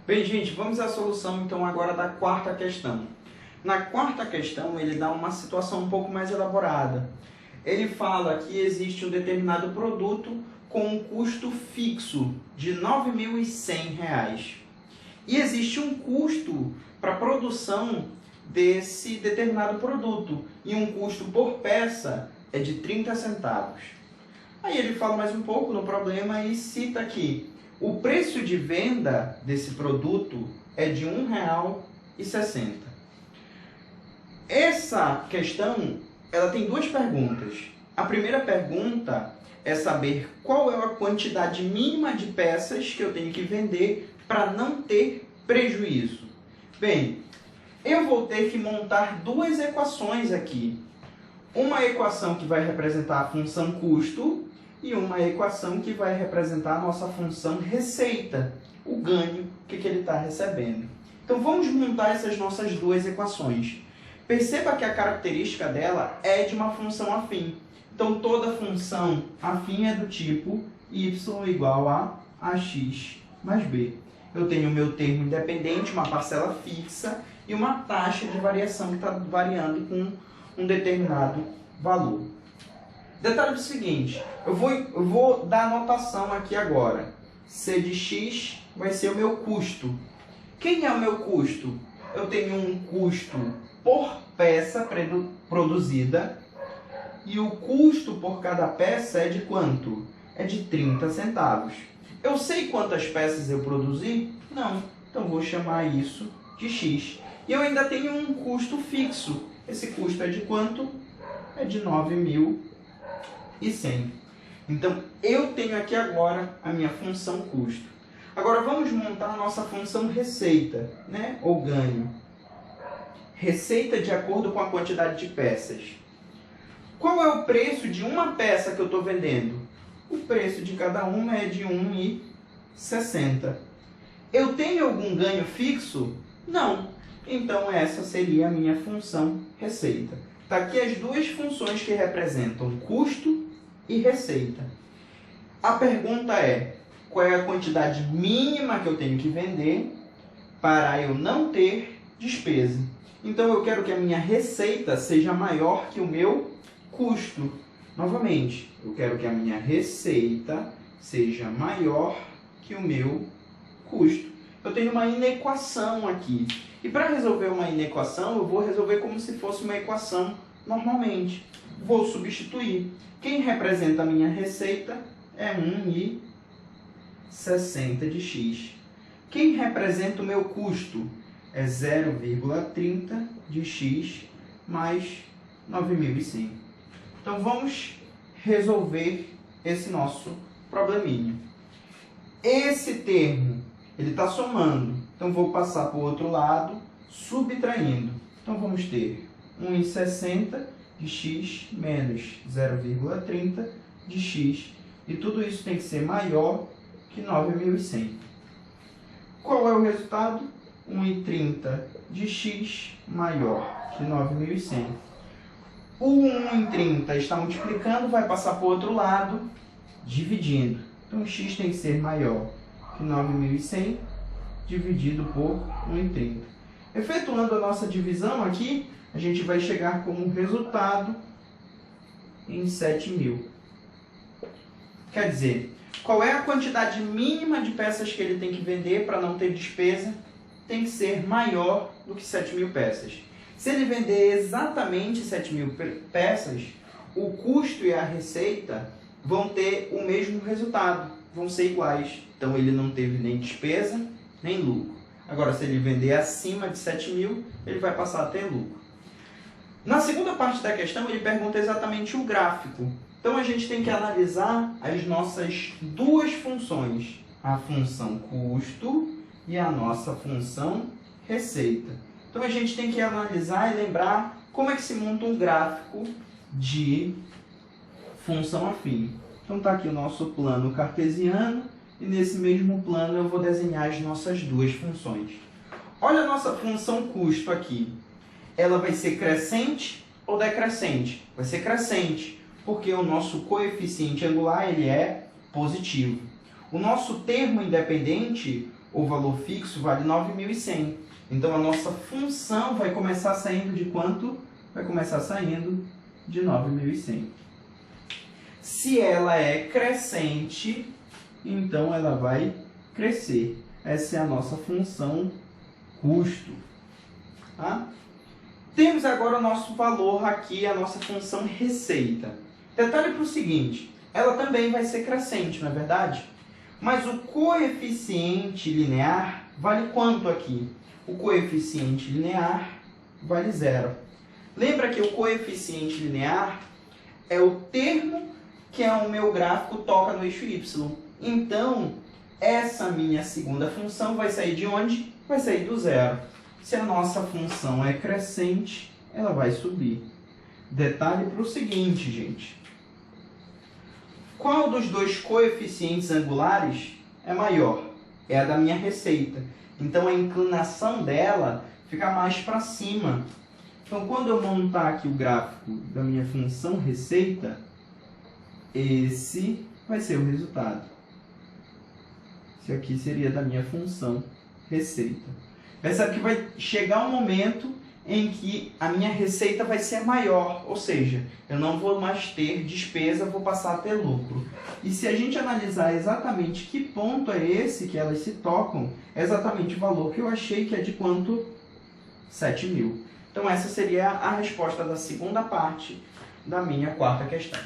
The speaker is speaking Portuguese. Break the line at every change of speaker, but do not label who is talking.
Bem, gente, vamos à solução então agora da quarta questão. Na quarta questão, ele dá uma situação um pouco mais elaborada. Ele fala que existe um determinado produto com um custo fixo de R$ 9.100. E existe um custo para a produção desse determinado produto. E um custo por peça é de 30 centavos. Aí ele fala mais um pouco no problema e cita aqui: o preço de venda desse produto é de R$ 1,60. Essa questão, ela tem duas perguntas. A primeira pergunta é saber qual é a quantidade mínima de peças que eu tenho que vender para não ter prejuízo. Bem, eu vou ter que montar duas equações aqui. Uma equação que vai representar a função custo e uma equação que vai representar a nossa função receita, o ganho que ele está recebendo. Então vamos montar essas nossas duas equações. Perceba que a característica dela é de uma função afim. Então toda função afim é do tipo y igual a ax mais b. Eu tenho o meu termo independente, uma parcela fixa e uma taxa de variação que está variando com um determinado valor. Detalhe do seguinte, eu vou dar a notação aqui agora. C de x vai ser o meu custo. Quem é o meu custo? Eu tenho um custo por peça produzida e o custo por cada peça é de quanto? É de 30 centavos. Eu sei quantas peças eu produzi? Não. Então vou chamar isso de x. E eu ainda tenho um custo fixo. Esse custo é de quanto? É de 9.100. Então, eu tenho aqui agora a minha função custo. Agora, vamos montar a nossa função receita, né? Ou ganho. Receita de acordo com a quantidade de peças. Qual é o preço de uma peça que eu estou vendendo? O preço de cada uma é de R$ 1,60. Eu tenho algum ganho fixo? Não. Então, essa seria a minha função receita. Está aqui as duas funções que representam custo e receita. A pergunta é: qual é a quantidade mínima que eu tenho que vender para eu não ter despesa? Então, eu quero que a minha receita seja maior que o meu custo. Novamente, eu quero que a minha receita seja maior que o meu custo. Eu tenho uma inequação aqui. E para resolver uma inequação, eu vou resolver como se fosse uma equação normalmente. Vou substituir. Quem representa a minha receita é 1,60 de x. Quem representa o meu custo é 0,30 de x mais 9.100. Então vamos resolver esse nosso probleminha. Esse termo, ele está somando. Então vou passar para o outro lado, subtraindo. Então vamos ter 1,60 de x menos 0,30 de x. E tudo isso tem que ser maior que 9.100. Qual é o resultado? 1,30 de x maior que 9.100. O 1,30 está multiplicando, vai passar para o outro lado, dividindo. Então, x tem que ser maior que 9.100 dividido por 1,30. Efetuando a nossa divisão aqui, a gente vai chegar como resultado em 7.000. Quer dizer, qual é a quantidade mínima de peças que ele tem que vender para não ter despesa? Tem que ser maior do que 7.000 peças. Se ele vender exatamente 7.000 peças, o custo e a receita vão ter o mesmo resultado, vão ser iguais. Então, ele não teve nem despesa, nem lucro. Agora, se ele vender acima de 7.000, ele vai passar a ter lucro. Na segunda parte da questão, ele pergunta exatamente o gráfico. Então, a gente tem que analisar as nossas duas funções, a função custo e a nossa função receita. Então, a gente tem que analisar e lembrar como é que se monta um gráfico de função afim. Então, está aqui o nosso plano cartesiano e nesse mesmo plano eu vou desenhar as nossas duas funções. Olha a nossa função custo aqui. Ela vai ser crescente ou decrescente? Vai ser crescente, porque o nosso coeficiente angular ele é positivo. O nosso termo independente, o valor fixo vale 9.100. Então, a nossa função vai começar saindo de quanto? Vai começar saindo de 9.100. Se ela é crescente, então ela vai crescer. Essa é a nossa função custo. Tá? Temos agora o nosso valor aqui, a nossa função receita. Detalhe para o seguinte, ela também vai ser crescente, não é verdade? Mas o coeficiente linear vale quanto aqui? O coeficiente linear vale 0. Lembra que o coeficiente linear é o termo que o meu gráfico toca no eixo y. Então, essa minha segunda função vai sair de onde? Vai sair do 0. Se a nossa função é crescente, ela vai subir. Detalhe para o seguinte, gente. Qual dos dois coeficientes angulares é maior? É a da minha receita. Então, a inclinação dela fica mais para cima. Então, quando eu montar aqui o gráfico da minha função receita, esse vai ser o resultado. Esse aqui seria da minha função receita. Percebe que vai chegar um momento em que a minha receita vai ser maior, ou seja, eu não vou mais ter despesa, vou passar a ter lucro. E se a gente analisar exatamente que ponto é esse que elas se tocam, é exatamente o valor que eu achei que é de quanto? 7.000. Então essa seria a resposta da segunda parte da minha quarta questão.